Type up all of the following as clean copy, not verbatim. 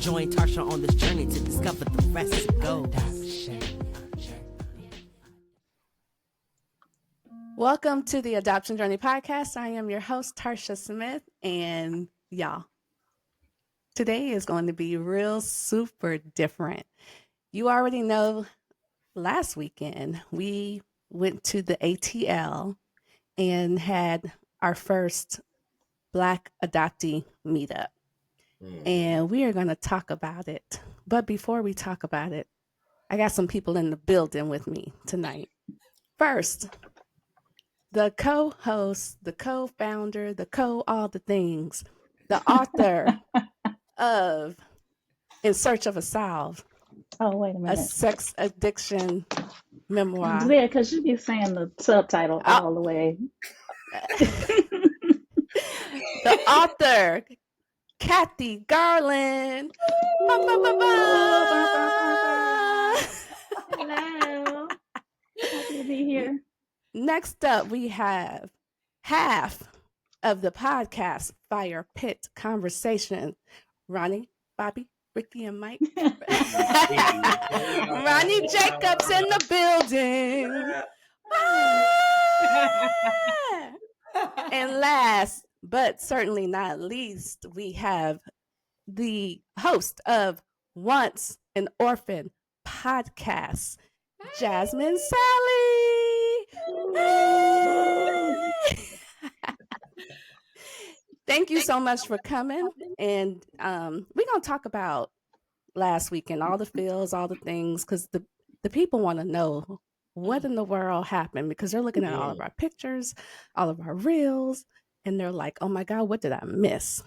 Join Tarsha on this journey to discover the rest. Go. Welcome to the Adoption Journey Podcast. I am your host, Tarsha Smith, and y'all, today is going to be real super different. You already know last weekend we went to the ATL and had our first Black Adoptee Meetup. And we are going to talk about it. But before we talk about it, I got some people in the building with me tonight. First, the co-host, the co-founder, all the things, the author of In Search of a Salve. Oh, wait a minute. A sex addiction memoir. Yeah, because you be saying the subtitle all the way. The author, Kathy Garland. Hello. Happy to be here. Next up, we have half of the podcast Fire Pit Conversation. Ronnie, Bobby, Ricky, and Mike. Ronnie Jacobs in the building. And last, but certainly not least, we have the host of Once an Orphan podcast, Jasmine Sally. Thank you so much for coming. And we're going to talk about last weekend, all the feels, all the things, because the people want to know what in the world happened, because they're looking at all of our pictures, all of our reels, and they're like, oh my God, what did I miss?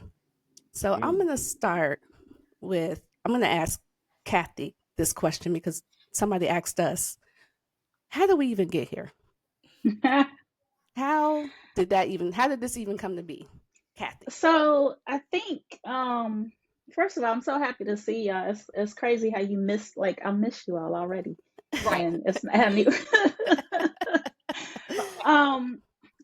So I'm going to start with, I'm going to ask Kathy this question because somebody asked us, how did we even get here? How did this even come to be? Kathy. So I think, first of all, I'm so happy to see y'all. It's crazy how you missed, like, I missed you all already. Right. And it's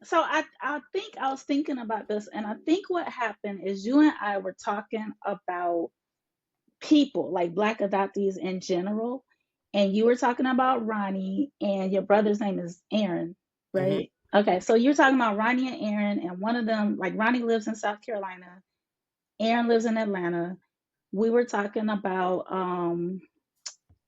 so I think I was thinking about this, and I think what happened is you and I were talking about people, like Black adoptees in general, and you were talking about Ronnie, and your brother's name is Aaron, right? Mm-hmm. Okay, so you're talking about Ronnie and Aaron, and one of them, like Ronnie lives in South Carolina, Aaron lives in Atlanta. We were talking about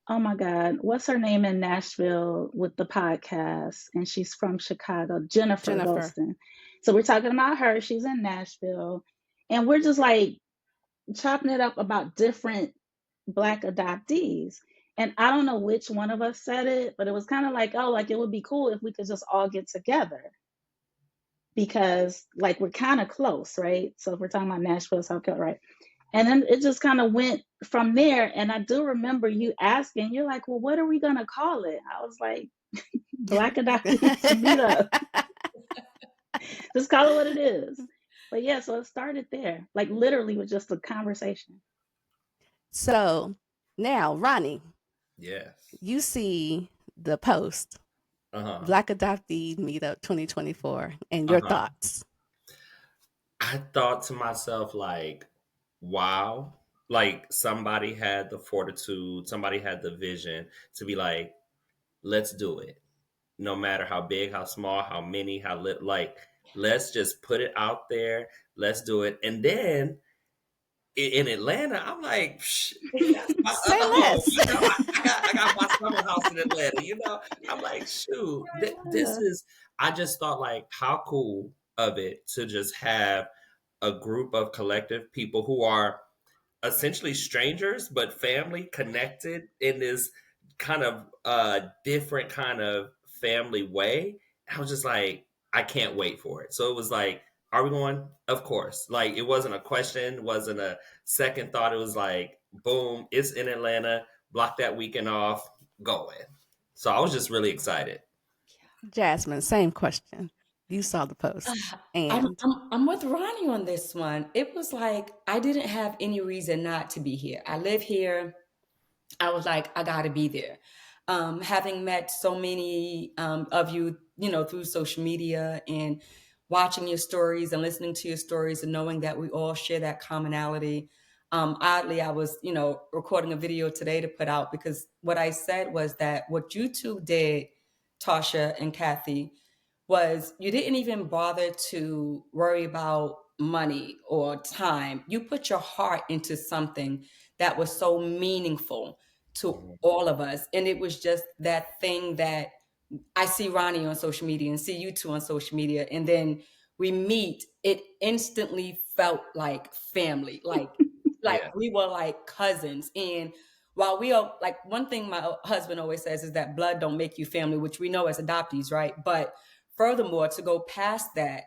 oh my God, what's her name in Nashville with the podcast? And she's from Chicago, Jennifer. Golston. So we're talking about her. She's in Nashville. And we're just like chopping it up about different Black adoptees. And I don't know which one of us said it, but it was kind of like, oh, like it would be cool if we could just all get together. Because like we're kind of close, right? So if we're talking about Nashville, South Carolina, right? And then it just kind of went from there. And I do remember you asking, you're like, well, what are we going to call it? I was like, Black Adoptees Meetup. Just call it what it is. But yeah, so it started there, like literally with just a conversation. So now, Ronnie. Yes. You see the post, Black Adoptee Meetup 2024, and your thoughts. I thought to myself, like, wow, like somebody had the fortitude, somebody had the vision to be like, let's do it. No matter how big, how small, how many, like, let's just put it out there. Let's do it. And then in Atlanta, I'm like, that's my other home. You know, I got my summer house in Atlanta. You know, I'm like, shoot, this is. I just thought, like, how cool of it to just have a group of collective people who are essentially strangers but family connected in this kind of different kind of family way. I was just like, I can't wait for it. So it was like, are we going? Of course. Like, it wasn't a question, wasn't a second thought. It was like, boom, it's in Atlanta, block that weekend off, going. So I was just really excited. Jasmine, same question. You saw the post. And I'm with Ronnie on this one. It was like, I didn't have any reason not to be here. I live here. I was like, I got to be there. Having met so many of you, you know, through social media and watching your stories and listening to your stories and knowing that we all share that commonality. Oddly, I was, recording a video today to put out, because what I said was that what you two did, Tasha and Kathy, was you didn't even bother to worry about money or time. You put your heart into something that was so meaningful to all of us. And it was just that thing that I see Ronnie on social media and see you two on social media, and then we meet. It instantly felt like family, like Yeah. we were like cousins. And while we are like, one thing my husband always says is that blood don't make you family, which we know as adoptees, right? But furthermore, to go past that,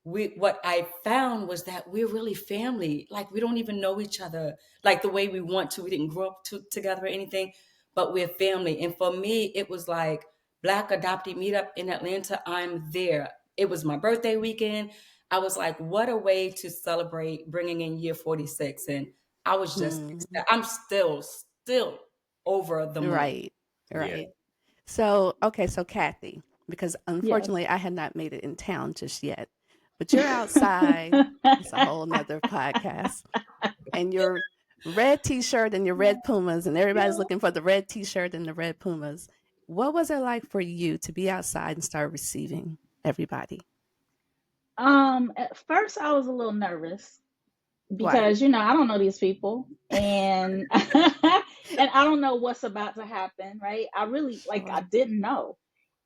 what I found was that we're really family. Like, we don't even know each other like the way we want to. We didn't grow up together or anything, but we're family. And for me, it was like Black Adoptee Meetup in Atlanta. I'm there. It was my birthday weekend. I was like, what a way to celebrate bringing in year 46. And I was just, I'm still over the moon. Right. Yeah. So, okay, so Kathy, because Yes. unfortunately I had not made it in town just yet, but you're outside. It's a whole nother podcast. And your red t-shirt and your red Pumas, and everybody's looking for the red t-shirt and the red Pumas. What was it like for you to be outside and start receiving everybody? At first I was a little nervous Why? because I don't know these people, and and I don't know what's about to happen, right? I really I Right. didn't know.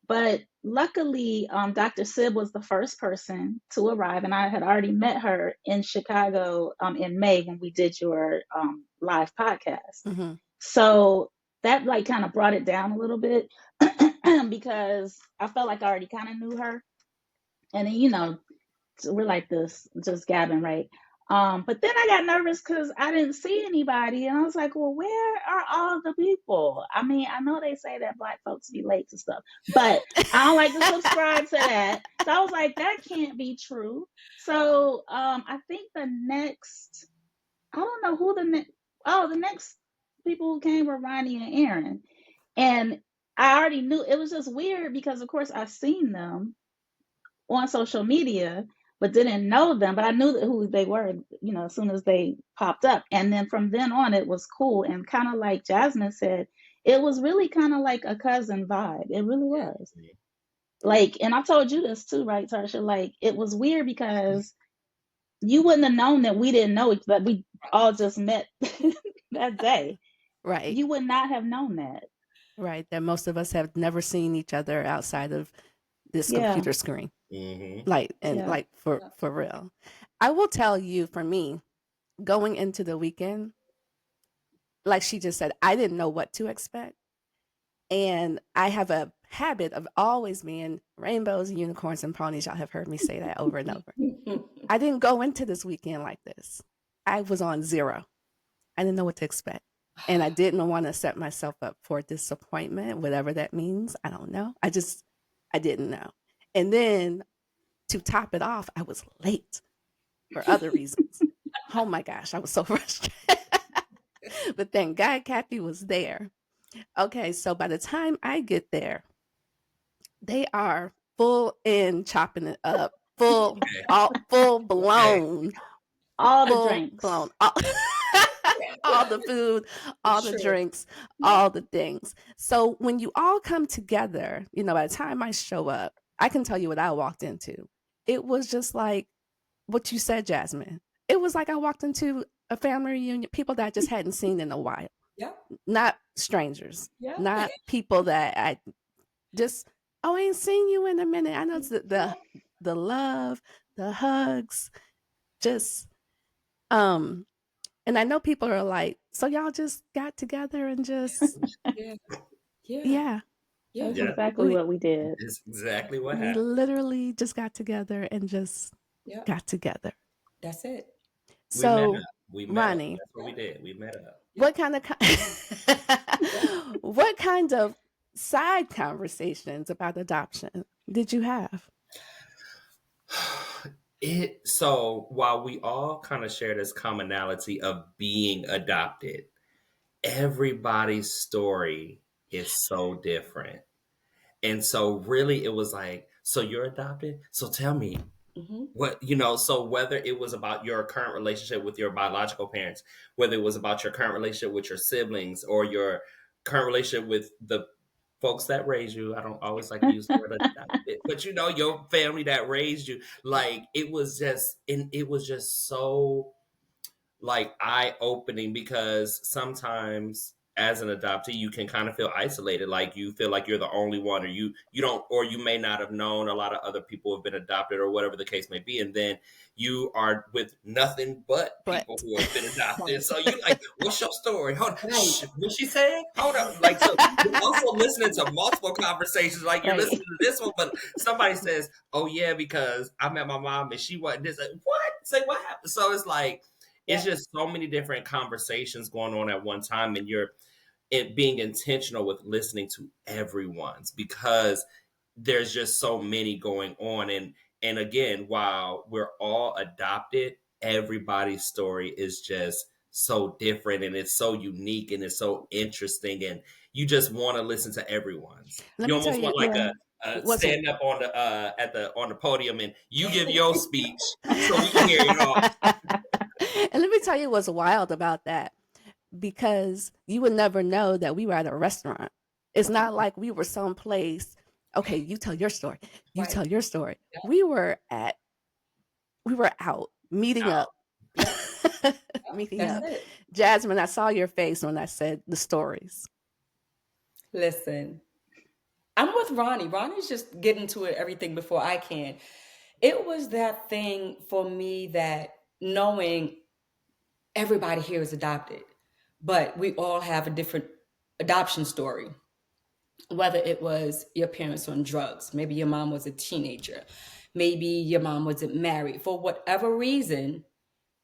But luckily, Dr. Sib was the first person to arrive, and I had already met her in Chicago in May when we did your live podcast. Mm-hmm. So that kind of brought it down a little bit because I felt like I already kind of knew her, and then we're like this, just gabbing, right? But then I got nervous because I didn't see anybody, and I was like, "Well, where are all the people?" I mean, I know they say that Black folks be late to stuff, but I don't like to subscribe to that. So I was like, "That can't be true." So I think the next, I don't know who the next people who came were Ronnie and Aaron, and I already knew it was just weird because, of course, I've seen them on social media, but didn't know them. But I knew who they were, as soon as they popped up. And then from then on, it was cool. And kind of like Jasmine said, it was really kind of like a cousin vibe. It really was. Like, and I told you this too, right, Tarsha? Like, it was weird because you wouldn't have known that we didn't know each other. We all just met that day. Right. You would not have known that. Right. That most of us have never seen each other outside of this Yeah. computer screen. Mm-hmm. Like for real. I will tell you, for me, going into the weekend, like she just said, I didn't know what to expect. And I have a habit of always being rainbows, unicorns, and ponies. Y'all have heard me say that over and over. I didn't go into this weekend like this. I was on zero. I didn't know what to expect. And I didn't want to set myself up for disappointment, whatever that means. I don't know. I didn't know. And then to top it off, I was late for other reasons. Oh my gosh, I was so frustrated. But thank God Kathy was there. Okay, so by the time I get there, they are full in chopping it up, full blown, All the full drinks. blown, all the food, all the drinks, all the things. So when you all come together, by the time I show up, I can tell you what I walked into. It was just like what you said, Jasmine. It was like I walked into a family reunion, people that I just hadn't seen in a while. Yeah. Not strangers, Yeah. not people that I just, I ain't seen you in a minute. I know it's the love, the hugs, just and I know people are like, so y'all just got together and just yeah. That's Yeah. exactly what we did. It's exactly what We happened. literally just got together and just got together. That's it. We met So, up. We met Ronnie, up. That's what we did. We met up. what kind of what kind of side conversations about adoption did you have? So while we all kind of share this commonality of being adopted, everybody's story is so different. And so really it was like, so you're adopted? So tell me, Mm-hmm. So whether it was about your current relationship with your biological parents, whether it was about your current relationship with your siblings, or your current relationship with the folks that raised you. I don't always like to use the word adopted, but your family that raised you. Like, it was just so, like, eye-opening, because sometimes as an adoptee you can kind of feel isolated, like you feel like you're the only one, or you don't, or you may not have known a lot of other people have been adopted, or whatever the case may be, and then you are with nothing but But people who have been adopted. Right. So you like, what's your story? Hold on. Right. Shh, what's she saying? Hold on. Like, so you're also listening to multiple conversations, like you're Right. listening to this one, but somebody says, oh yeah, because I met my mom and she wasn't this. Like, what? Say what happened? So it's like, it's just so many different conversations going on at one time, and you're being intentional with listening to everyone's, because there's just so many going on. And again, while we're all adopted, everybody's story is just so different, and it's so unique, and it's so interesting, and you just want to listen to everyone's. let You me tell almost you, want like Yeah. a what's stand up on the on the podium, and you give your speech so we can hear it all. and let me tell you what's wild about that, because you would never know that we were at a restaurant. It's not like we were someplace. Okay, you tell your story. You Right. tell your story. Yeah. We were out meeting Out. up. Yeah. Meeting That's up. it. Jasmine, I saw your face when I said the stories. Listen, I'm with Ronnie. Ronnie's just getting to it everything before I can. It was that thing for me, that knowing everybody here is adopted, but we all have a different adoption story. Whether it was your parents on drugs, maybe your mom was a teenager, maybe your mom wasn't married. For whatever reason,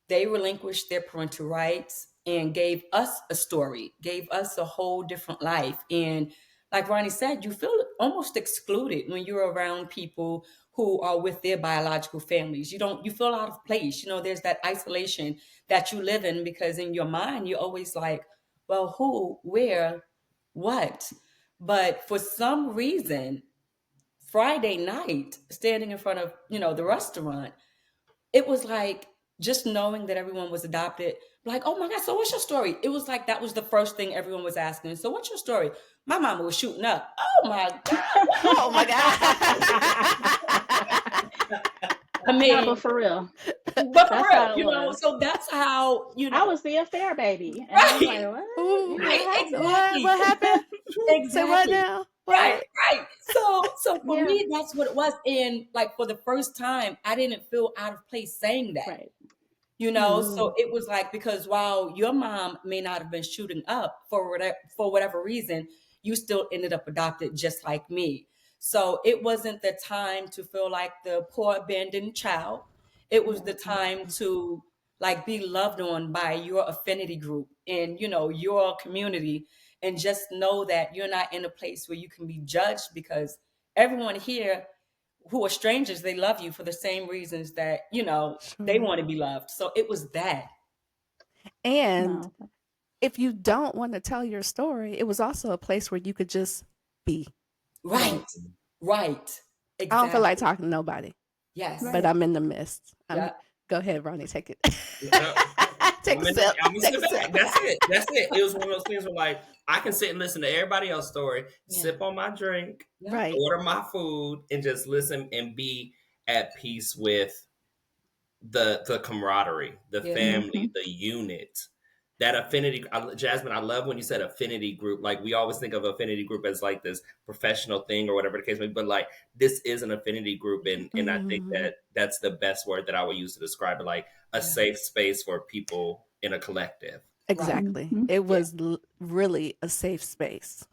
they relinquished their parental rights and gave us a story, gave us a whole different life. And like Ronnie said, you feel almost excluded when you're around people who are with their biological families. You feel out of place. There's that isolation that you live in, because in your mind, you're always like, well, who, where, what? But for some reason, Friday night, standing in front of, the restaurant, it was like, just knowing that everyone was adopted, like, oh my God, so what's your story? It was like that was the first thing everyone was asking. So what's your story? My mama was shooting up. Oh my God. Oh my God. I Nah, mean, but for real, but for that's real, how it was. so that's how, I was the affair baby, and I was like, right, what? Ooh, Yeah. right, exactly, what happened? Say what exactly. now? Right, What? right. So for Yeah. me, that's what it was. And like, for the first time, I didn't feel out of place saying that. Right. So Mm, it was like, because while your mom may not have been shooting up for whatever reason, you still ended up adopted just like me. So it wasn't the time to feel like the poor abandoned child. It was the Right. time to, like, be loved on by your affinity group and your community, and just know that you're not in a place where you can be judged, because everyone here who are strangers, they love you for the same reasons that they sure. want to be loved. So it was that. And No. if you don't want to tell your story, it was also a place where you could just be. Right, Right. right, I don't feel like exactly. talking to nobody, Yes. but Right. I'm in the midst. Yeah. Go ahead, Ronnie, take it. Yeah. Take a sip. I'm gonna Take a sit sip. back. That's it. That's it. It was one of those things where, like, I can sit and listen to everybody else's story, Yeah. sip on my drink, Yeah. Right. order my food, and just listen and be at peace with the camaraderie, the Yeah. Mm-hmm. family, the unit. That affinity, Jasmine, I love when you said affinity group. Like, we always think of affinity group as like this professional thing or whatever the case may be, but like, this is an affinity group, and I think Mhm. that that's the best word that I would use to describe it, like a Yeah. safe space for people in a collective. Right. Exactly. Mm-hmm. It Yeah. was really a safe space.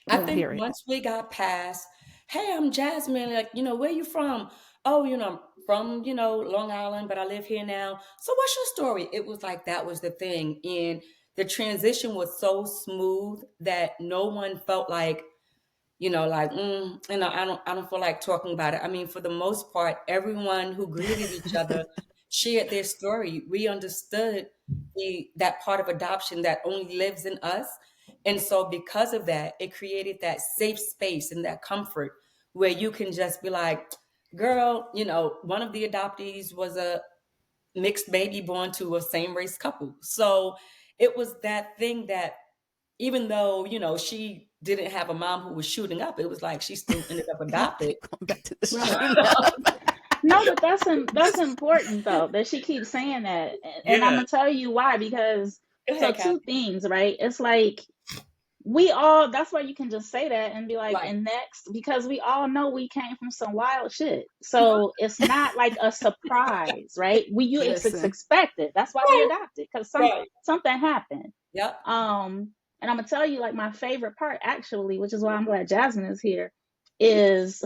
I Yeah. think Period. once we got past, hey, I'm Jasmine, like, where you from? Oh, I'm from, Long Island, but I live here now. So what's your story? It was like, that was the thing. And the transition was so smooth that no one felt like, like, I don't feel like talking about it. I mean, for the most part, everyone who greeted each other shared their story. We understood that part of adoption that only lives in us. And so because of that, it created that safe space and that comfort where you can just be like, girl, one of the adoptees was a mixed baby born to a same race couple. So it was that thing that even though, she didn't have a mom who was shooting up, it was like she still ended up adopted. Going back to the Right. shooting up. No, but that's important though that she keeps saying that, and I'm Yeah. gonna tell you why. Because Go so ahead, Kathy. two things, right? It's like we all. That's why you can just say that and be like, Right. and next, because we all know we came from some wild shit. So it's not like a surprise, right? It's Listen, expected. That's why we Right. adopted, because Right. something happened. Yep. And I'm gonna tell you, like, my favorite part actually, which is why I'm glad Jasmine is here, is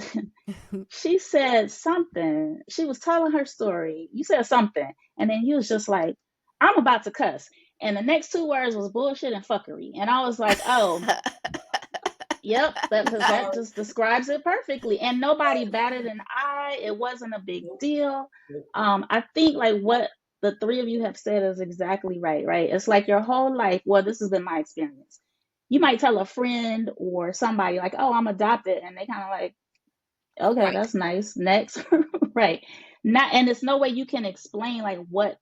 she said something. She was telling her story. You said something, and then you was just like, I'm about to cuss. And the next two words was bullshit and fuckery. And I was like, oh, yep, because that Sorry. just describes it perfectly. And nobody batted an eye. It wasn't a big Nope. deal. Nope. I think like what the three of you have said is exactly right, right? It's like your whole life, well, this has been my experience. You might tell a friend or somebody like, oh, I'm adopted, and they kind of like, okay, Right. that's nice. Next. Right. Not, and there's no way you can explain like what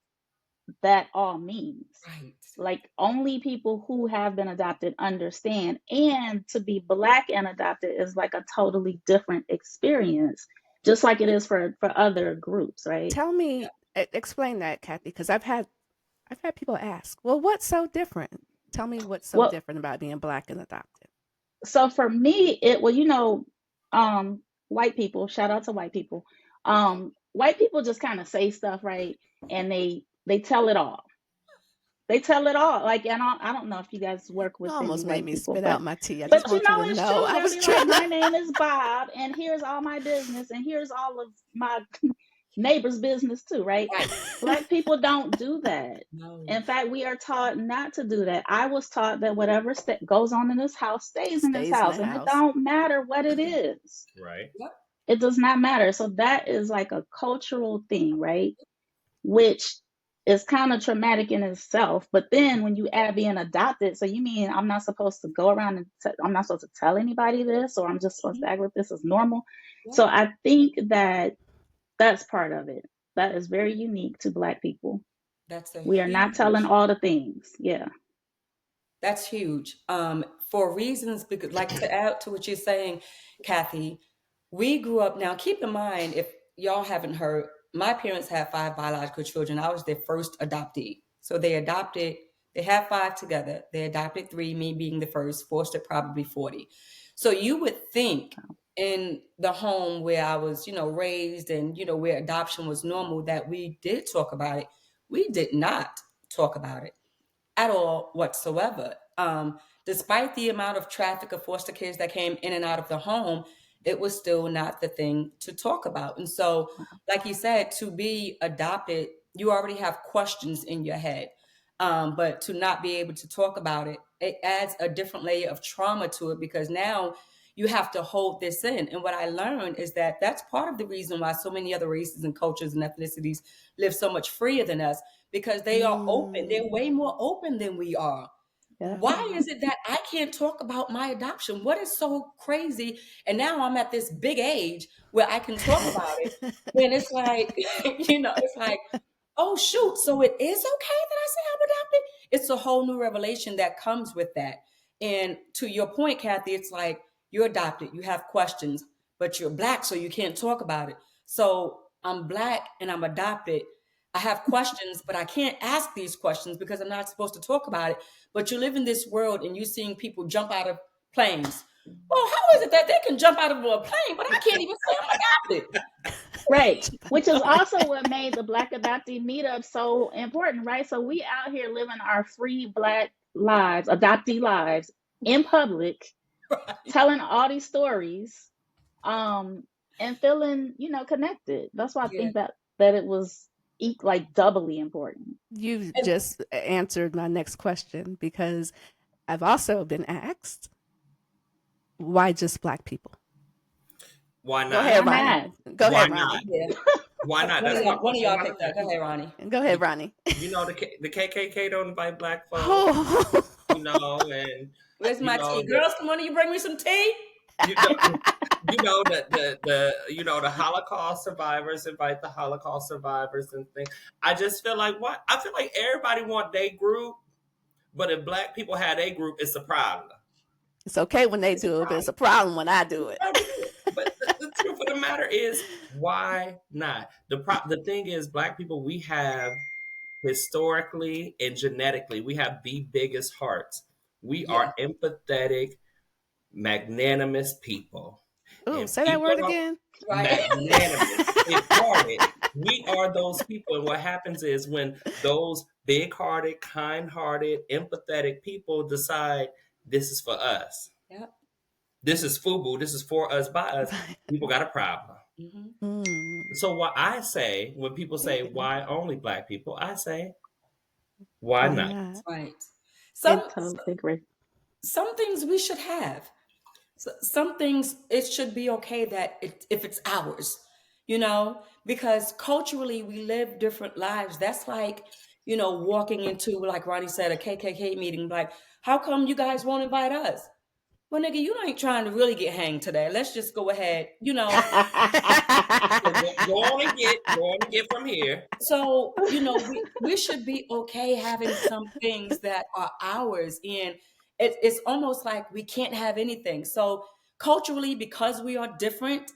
that all means. Right. Like only people who have been adopted understand. And to be Black and adopted is like a totally different experience, just like it is for other groups, right? tell me, explain that, Kathy, because I've had people ask, well, what's so different? Tell me what's so Well, different about being Black and adopted. so for me, white people, shout out to white people. White people just kind of say stuff, right? And they tell it all. They tell it all. Like, and I don't know if you guys work You with any almost made white me people, spit out my tea. I just but you want you know to it's know. true. I They'll was be like, trying my to. name is Bob, and here's all my business, and here's all of my neighbor's business too, right? Right. Black people don't do that. No. In fact, we are taught not to do that. I was taught that whatever goes on in this house stays in this Stays in house, the and it house. don't matter what it is. Right. Yep. It does not matter. So that is like a cultural thing, right? Which is kind of traumatic in itself. But then when you add being adopted, so you mean I'm not supposed to go around and I'm not supposed to tell anybody this, or I'm just supposed to act like this is normal. Yep. So I think that that's part of it. That is very unique to Black people. That's a We are not telling huge. all the things. Yeah. That's huge. For reasons, because, like, to add to what you're saying, Kathy, we grew up. Now, keep in mind, if y'all haven't heard, my parents had 5 biological children. I was their first adoptee. So they had 5 together. They adopted 3, me being the first, fostered probably 40. So you would think in the home where I was, raised and, where adoption was normal, that we did talk about it. We did not talk about it at all whatsoever. Despite the amount of traffic of foster kids that came in and out of the home, it was still not the thing to talk about. And so, like you said, to be adopted, you already have questions in your head. But to not be able to talk about it, it adds a different layer of trauma to it, because now you have to hold this in. And what I learned is that that's part of the reason why so many other races and cultures and ethnicities live so much freer than us, because they are open. They're way more open than we are. Yeah. Why is it that I can't talk about my adoption? What is so crazy? And now I'm at this big age where I can talk about it. When it's like, it's like, oh shoot, so it is okay that I say I'm adopted? It's a whole new revelation that comes with that. And to your point, Kathy, it's like, you're adopted, you have questions, but you're Black, so you can't talk about it. So I'm Black and I'm adopted. I have questions, but I can't ask these questions because I'm not supposed to talk about it. But you live in this world and you're seeing people jump out of planes. Well, how is it that they can jump out of a plane, but I can't even say I'm adopted? Right. Which is also what made the Black Adoptee Meetup so important, right? So we out here living our free Black lives, adoptee lives in public, telling all these stories, and feeling, connected. That's why I Yeah. think that it was like doubly important. You've And just answered my next question, because I've also been asked, why just Black people? Why Go not? ahead, Why Ronnie. not? Go Why ahead, not? Ronnie. yeah, Why not? one That's of my y'all, one of question. y'all Why take that. Go ahead, Ronnie. Go ahead, Ronnie. The KKK don't invite Black folks. Oh. And Where's my tea? the Girls, come on, you bring me some tea? you know, the Holocaust survivors invite the Holocaust survivors and things. I just feel like what I feel like everybody want their group, but if Black people have a group, it's a problem. It's okay when they do it, but it's a problem when I do it. But the truth of the matter is, why not? The thing is, Black people, we have historically and genetically, we have the biggest hearts. We are empathetic, magnanimous people. Oh, And say that people word don't again. Right. magnanimous, big-hearted. We are those people. And what happens is when those big-hearted, kind-hearted, empathetic people decide this is for us. Yep. This is FUBU. This is for us, by us. People got a problem. Mm-hmm. So what I say, when people say, why only Black people? I say, why not? Right. I totally agree. Some things we should have. Some things it should be okay that if it's ours, because culturally we live different lives. That's like, walking into, like Ronnie said, a KKK meeting. Like, how come you guys won't invite us? Well, nigga, you ain't trying to really get hanged today. Let's just go ahead, Go on and get from here. So, we should be okay having some things that are ours. And it's almost like we can't have anything. So culturally, because we are different,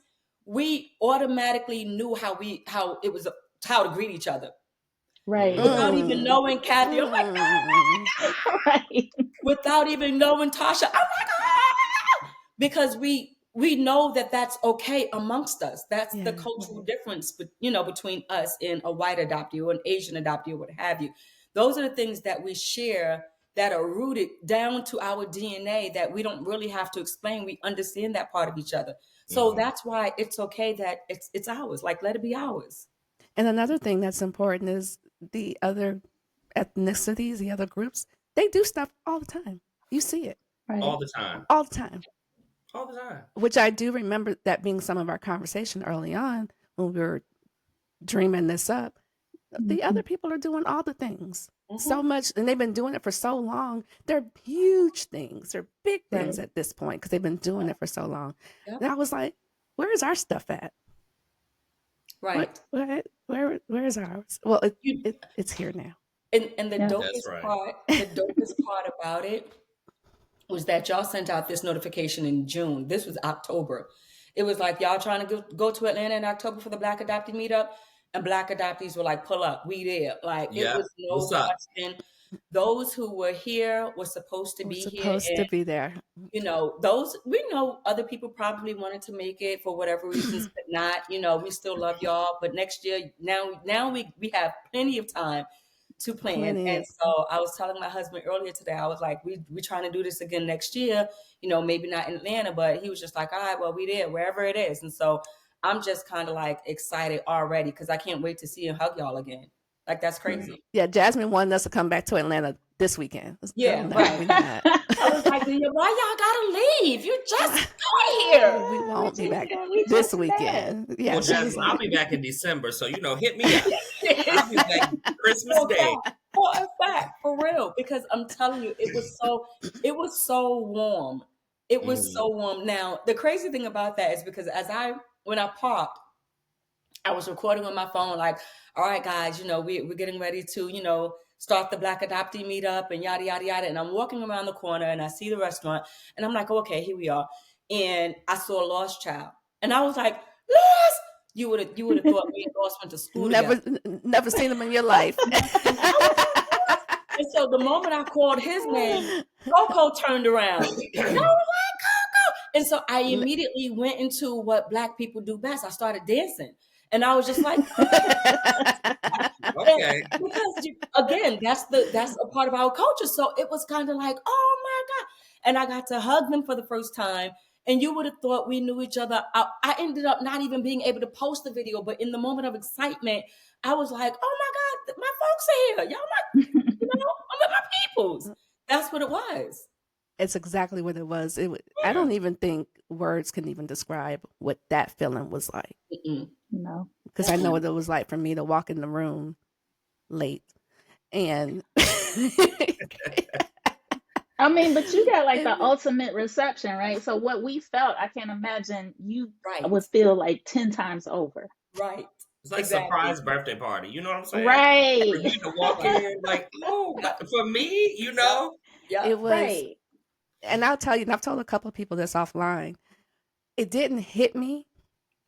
we automatically knew how to greet each other. Right. Without even knowing Kathy, I'm like, right. Without even knowing Tasha, I'm like, because we know that that's okay amongst us. That's the cultural difference, between us and a white adoptee or an Asian adoptee or what have you. Those are the things that we share that are rooted down to our DNA that we don't really have to explain. We understand that part of each other. So that's why it's okay that it's ours. Like, let it be ours. And another thing that's important is the other ethnicities, the other groups, they do stuff all the time. You see it. Right. All the time. All the time. All the time. Which I do remember that being some of our conversation early on when we were dreaming this up. The other people are doing all the things so much, and they've been doing it for so long. They're huge things. They're big things at this point because they've been doing it for so long. Yep. And I was like, where's our stuff at? Right. Where's ours? Well, it's here now. And the dopest part about it was that y'all sent out this notification in June. This was October. It was like y'all trying to go to Atlanta in October for the Black Adoptee Meetup, and Black adoptees were like, pull up, we there. Like, it was no question. Those who were here were supposed to be here. Supposed to be there. We know other people probably wanted to make it for whatever reasons, but not. We still love y'all. But next year, now we have plenty of time to plan. And so I was telling my husband earlier today, I was like, we trying to do this again next year, maybe not in Atlanta, but he was just like, all right, well, we there, wherever it is. And so I'm just kind of like excited already because I can't wait to see and hug y'all again. Like, that's crazy. Yeah, Jasmine wanted us to come back to Atlanta this weekend. Yeah, right. I was like, why y'all gotta leave? You just got here. We won't be back this weekend. Yeah, well, Jasmine, I'll be back in December, so hit me up. I'll be back Christmas Day. For a fact, for real, because I'm telling you, it was so warm. It was so warm. Now, the crazy thing about that is because when I parked, I was recording on my phone, like, all right, guys, we're getting ready to, start the Black Adoptee Meetup and yada, yada, yada. And I'm walking around the corner and I see the restaurant and I'm like, oh, okay, here we are. And I saw a lost child. And I was like, Lost? You would have thought me and Lost went to school Never seen him in your life. And so the moment I called his name, Coco turned around. And I was like, Coco. And so I immediately went into what Black people do best. I started dancing. And I was just like, okay. Because again, that's a part of our culture. So it was kind of like, oh my God. And I got to hug them for the first time. And you would have thought we knew each other. I ended up not even being able to post the video, but in the moment of excitement, I was like, oh my God, my folks are here. Y'all I'm with my peoples. That's what it was. It's exactly what it was. I don't even think words can even describe what that feeling was like. No. Because I know what it was like for me to walk in the room late and I mean, but you got like the ultimate reception, right? So what we felt, I can't imagine you Right. would feel like 10 times over. Right. It's like Exactly. surprise birthday party. You know what I'm saying? For Right. you to walk Right. in like, oh, Yep. for me, you know. Yep. It was, Right. and I'll tell you, and I've told a couple of people this offline. It didn't hit me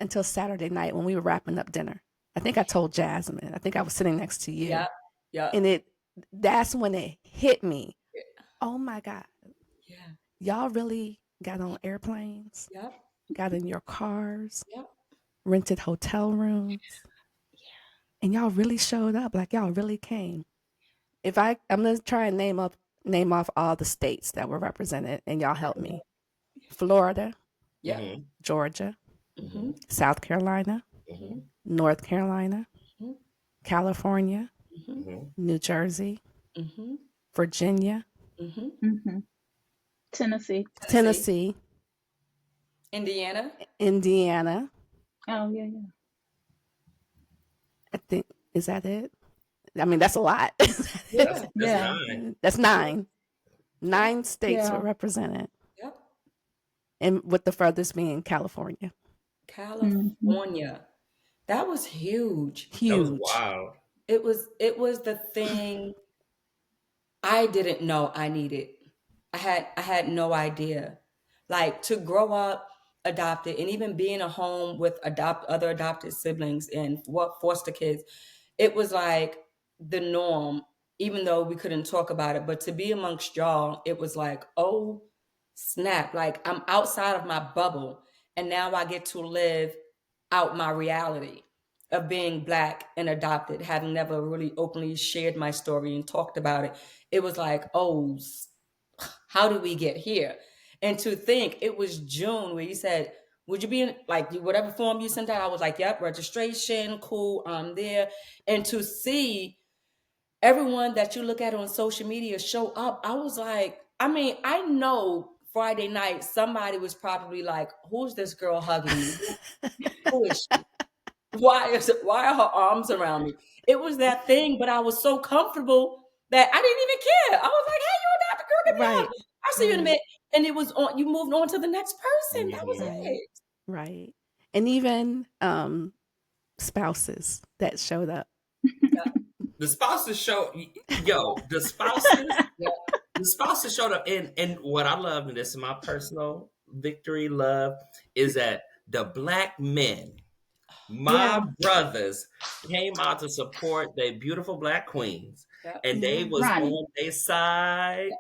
until Saturday night when we were wrapping up dinner. I think I told Jasmine. I think I was sitting next to you, Yep. Yep. and that's when it hit me. Oh my God, Yeah. y'all really got on airplanes, Yep. got in your cars, Yep. rented hotel rooms, and y'all really showed up. Like y'all really came. I'm gonna try and name off all the states that were represented, and y'all help me. Florida, Yep. Mm-hmm. Georgia, Mm-hmm. South Carolina, Mm-hmm. North Carolina, Mm-hmm. California, Mm-hmm. New Jersey, Mm-hmm. Virginia, Mm-hmm. Hmm. Tennessee. Tennessee, Indiana. Indiana. Oh, yeah, yeah. I think, is that it? I mean, that's a lot. Yeah. That's Yeah. 9. That's 9. 9 states were Yeah. represented, Yep. and with the furthest being California. Hmm. California. That was huge. That was Huge. wild. It was the thing I didn't know I needed. I had no idea. Like to grow up adopted and even be in a home with other adopted siblings and what foster kids, it was like the norm, even though we couldn't talk about it. But to be amongst y'all, it was like, oh snap, like I'm outside of my bubble and now I get to live out my reality of being Black and adopted, having never really openly shared my story and talked about it. It was like, oh, how did we get here? And to think it was June where you said, would you be in like whatever form you sent out? I was like, yep, registration, cool, I'm there. And to see everyone that you look at on social media show up, I was like, I mean, I know Friday night somebody was probably like, who's this girl hugging me? Who is she? Why are her arms around me? It was that thing, but I was so comfortable that I didn't even care. I was like, hey, you adopted girl, give me a hug. Right. I'll see you in a Right. minute. And it was on, you moved on to the next person. That was Mm-hmm. Right. it. Right. And even spouses that showed up. The spouses show, yo, the spouses, Yeah. the spouses showed up. And what I love, and this is my personal victory love, is that the Black men, my Yeah. brothers, came out to support their beautiful Black queens, Yep. and they Yeah. was Ronnie. on their side,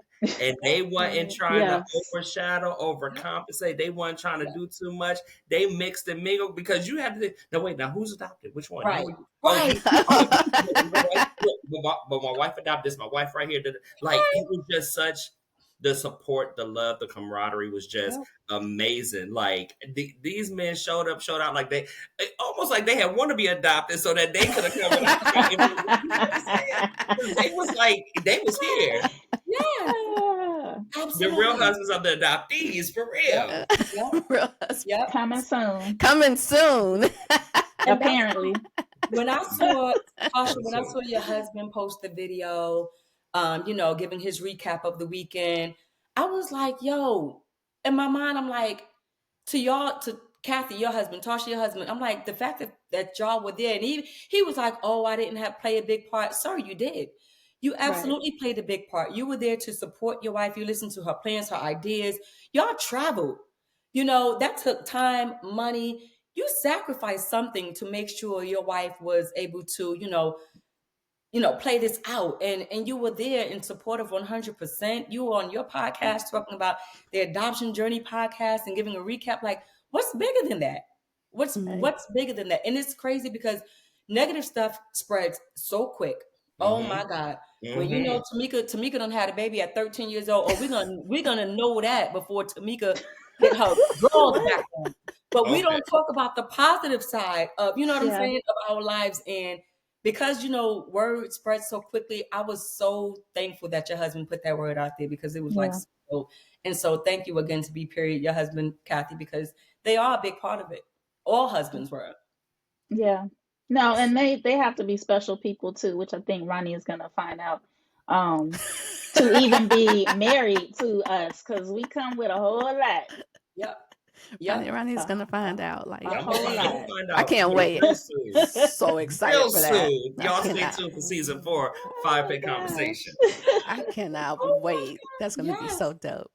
and they wasn't Right. trying to Yes. overshadow, overcompensate. They wasn't trying to do too much. They mixed and mingled because you had to. Now wait, now who's adopted? Which one? Right. Oh, Right. you. Oh, but my wife adopted this. My wife right here. Like it was just such the support, the love, the camaraderie was just Yep. amazing. Like these men showed out like they almost like they had want to be adopted so that they could have come without. You know what I'm saying? They was like they was here. Yeah. Yeah. The real Absolutely. husbands of the adoptees for real. Yep. Real husband. Yep. Coming soon. Coming soon. And that's Apparently. when I saw Tasha, when I saw your husband post the video, giving his recap of the weekend, I was like, yo, in my mind, I'm like, to Kathy, your husband, Tasha, your husband, I'm like, the fact that y'all were there, and he was like, oh, I didn't have play a big part. Sir, you did. You absolutely played a big part. You were there to support your wife. You listened to her plans, her ideas. Y'all traveled. That took time, money. You sacrificed something to make sure your wife was able to, play this out. And you were there in support of 100%. You were on your podcast talking about the Adoption Journey podcast and giving a recap. Like, what's bigger than that? What's Right. what's bigger than that? And it's crazy because negative stuff spreads so quick. Oh Mhm. my God. When Mhm. Tamika done had a baby at 13 years old, we're gonna know that before Tamika get her girls back on. But we Okay. don't talk about the positive side of, you know what I'm Yeah. saying, of our lives. And because, word spreads so quickly, I was so thankful that your husband put that word out there because it was like, Yeah. so, and so thank you again to be period, your husband, Kathy, because they are a big part of it. All husbands were. Yeah. No, and they have to be special people too, which I think Ronnie is gonna find out to even be married to us, because we come with a whole lot. Yep. Yep. Ronnie's gonna find out. Like, A I'm whole gonna lot. find I out can't wait. real soon. So excited Real for that. soon. I Y'all stay cannot. tuned for season 4, Oh 5 my pin gosh. conversation. I cannot Oh my wait. That's gonna be Yes. so dope.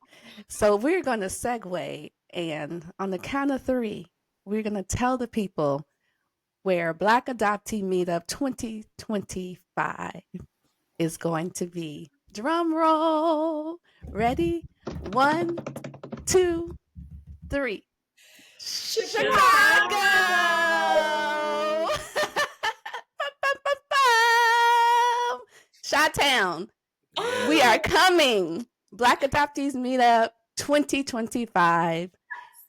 So we're gonna segue, and on the count of 3, we're gonna tell the people where Black Adoptee Meetup 2025 is going to be. Drum roll. Ready? 1, 2, 3. Chicago! Chi-Town. We are coming. Black Adoptees Meetup 2025.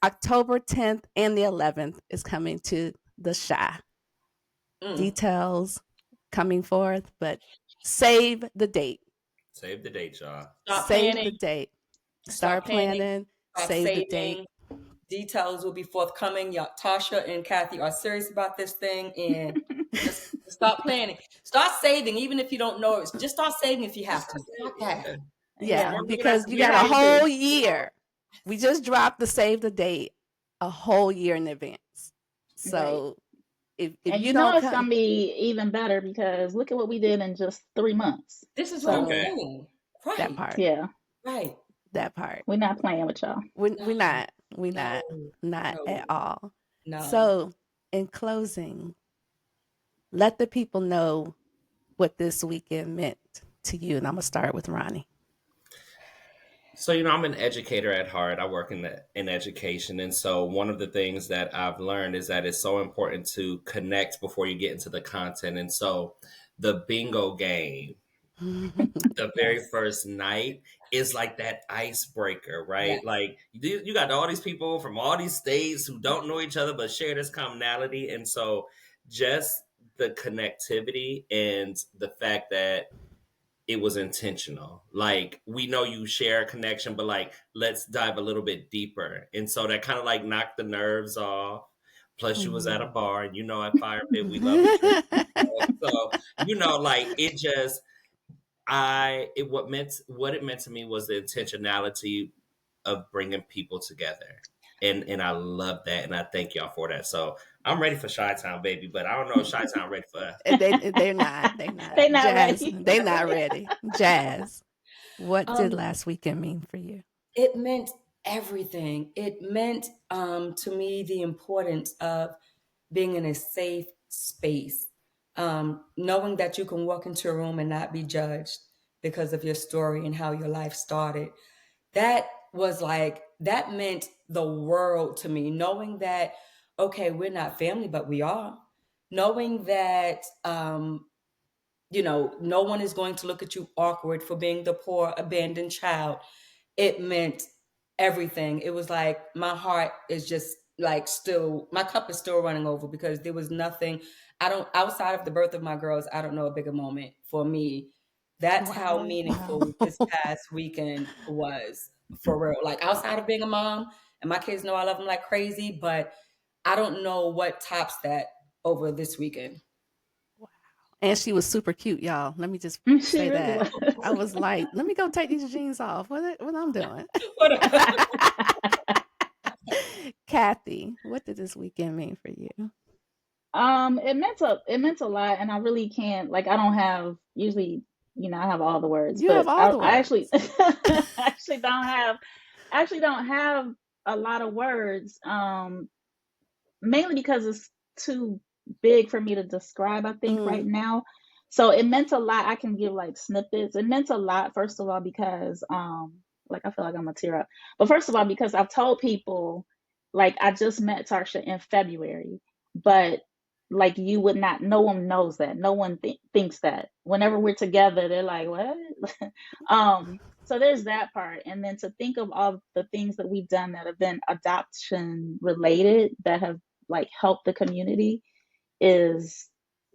October 10th and the 11th is coming to the Chi. Details coming forth, but save the date. Save the date, y'all. Start Save planning. the date. Start Start planning. planning. Start Save the saving. date. Details will be forthcoming. Y'all, Tasha and Kathy are serious about this thing, and just start planning. Start saving, even if you don't know it. Just start saving if you have to. Okay. Yeah, Remember because that you we got a have to- whole year. We just dropped the save the date a whole year in advance. So if And you you know don't it's come, gonna be even better because look at what we did in just 3 months. This is what I'm Okay. saying. Right. that part, Yeah, Right. that part. we're not playing with y'all. We're No. not No. at all. No. So in closing, let the people know what this weekend meant to you. And I'm gonna start with Ronnie. So, I'm an educator at heart. I work in education. And so one of the things that I've learned is that it's so important to connect before you get into the content. And so the bingo game, the very first night, is like that icebreaker, right? Yes. Like you got all these people from all these states who don't know each other but share this commonality. And so just the connectivity and the fact that it was intentional. Like, we know you share a connection, but like, let's dive a little bit deeper. And so that kind of like knocked the nerves off. Plus, you was at a bar, and at Fire Pit, we love a drink. So, like, it just, what it meant to me was the intentionality of bringing people together. And I love that, and I thank y'all for that. So I'm ready for Chi-Town, baby, but I don't know if Chi-Town ready for us. They're not. They're not. They not Jazz, ready. they're not ready. Jazz, what did Um, last weekend mean for you? It meant everything. It meant to me the importance of being in a safe space, knowing that you can walk into a room and not be judged because of your story and how your life started. That meant the world to me, knowing that, okay, we're not family, but we are. Knowing that, no one is going to look at you awkward for being the poor, abandoned child. It meant everything. It was like my heart is just like my cup is still running over because there was nothing. Outside of the birth of my girls, I don't know a bigger moment for me. That's how meaningful this past weekend was, for real. Like, outside of being a mom, and my kids know I love them like crazy, but I don't know what tops that over this weekend. And she was super cute, y'all. Let me just She say really that. was. I was like, let me go take these jeans off. What I'm doing. Kathy, what did this weekend mean for you? It meant a lot, and I really can't, like, I don't have usually, I have all the words, You but have all the words. I actually actually don't have a lot of words. Mainly because it's too big for me to describe, I think, right now. So it meant a lot. I can give like snippets. It meant a lot, first of all, because like, I feel like I'm gonna tear up. But first of all, because I've told people, like, I just met Tarsha in February, but like, you would not, no one knows that. No one thinks that. Whenever we're together, they're like, what? So there's that part. And then to think of all the things that we've done that have been adoption related, that have like helped the community, is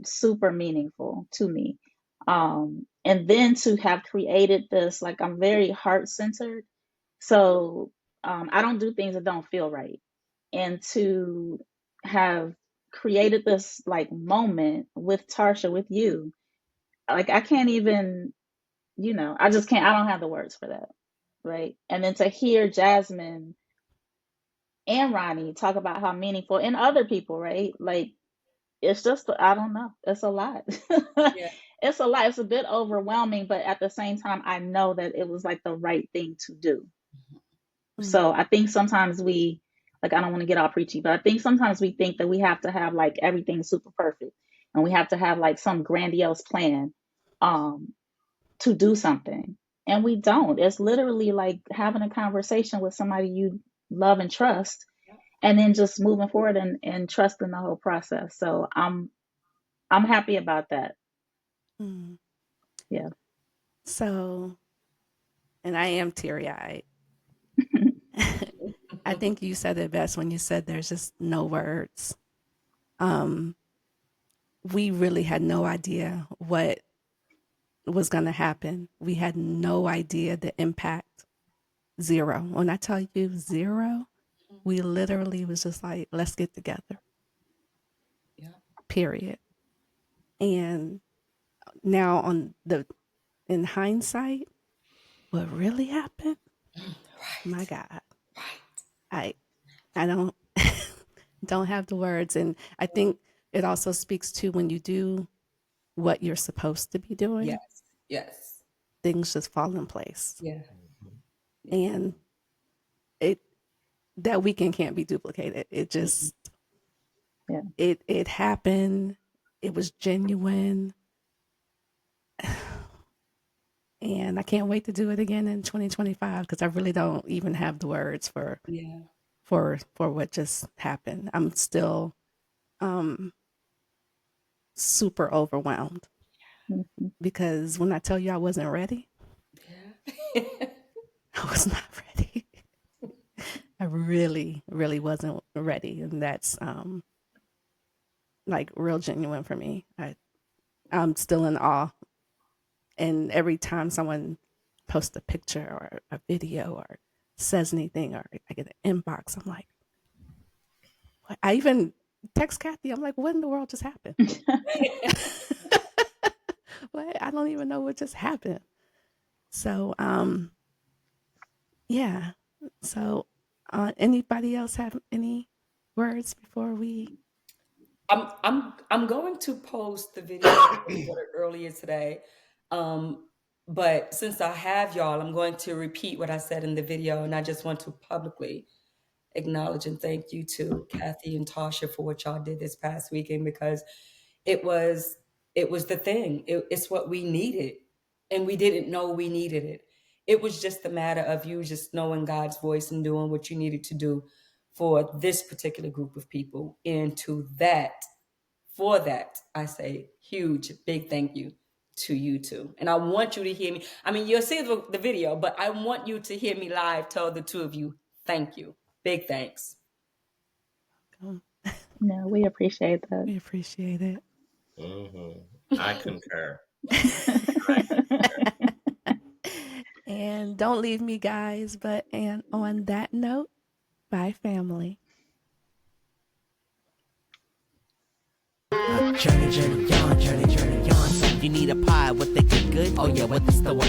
super meaningful to me. And then to have created this, like, I'm very heart centered. So I don't do things that don't feel right. And to have created this like moment with Tarsha, with you, like, I can't even I just can't, I don't have the words for that. Right. And then to hear Jasmine and Ronnie talk about how meaningful, and other people, right? Like, it's just, I don't know. It's a lot. Yeah. It's a lot. It's a bit overwhelming, but at the same time, I know that it was like the right thing to do. So I think sometimes I don't want to get all preachy, but I think sometimes we think that we have to have like everything super perfect, and we have to have like some grandiose plan to do something. And we don't. It's literally like having a conversation with somebody you love and trust, and then just moving forward and trusting the whole process. So I'm happy about that. Mm. Yeah. So, and I am teary-eyed. I think you said it best when you said there's just no words. We really had no idea what was going to happen. We had no idea the impact. Zero. When I tell you zero, we literally was just like, let's get together. Yeah. Period. And now in hindsight, what really happened? My God. I don't don't have the words. And I think it also speaks to when you do what you're supposed to be doing, Yes. Yes. things just fall in place. Yeah. And that weekend can't be duplicated. It just it happened. It was genuine. And I can't wait to do it again in 2025 because I really don't even have the words for what just happened. I'm still super overwhelmed because when I tell you I wasn't ready, I was not ready. I really, really wasn't ready, and that's like real genuine for me. I'm still in awe, and every time someone posts a picture or a video or says anything, or I get an inbox, I'm like, what? I even text Kathy. I'm like, what in the world just happened? What? I don't even know what just happened. So, yeah. So, anybody else have any words before we? I'm going to post the video I recorded earlier today. But since I have y'all, I'm going to repeat what I said in the video, and I just want to publicly acknowledge and thank you to Kathy and Tasha for what y'all did this past weekend, because it was the thing. It's what we needed, and we didn't know we needed it. It was just a matter of you just knowing God's voice and doing what you needed to do for this particular group of people. And for that, I say huge, big thank you to you two. And I want you to hear me. I mean, you'll see the video, but I want you to hear me live tell the two of you thank you. Big thanks. No, we appreciate that. We appreciate it. I concur. And don't leave me, guys. And on that note, bye, family. Journey on. You need a pie, what they good? Oh yeah, what the store?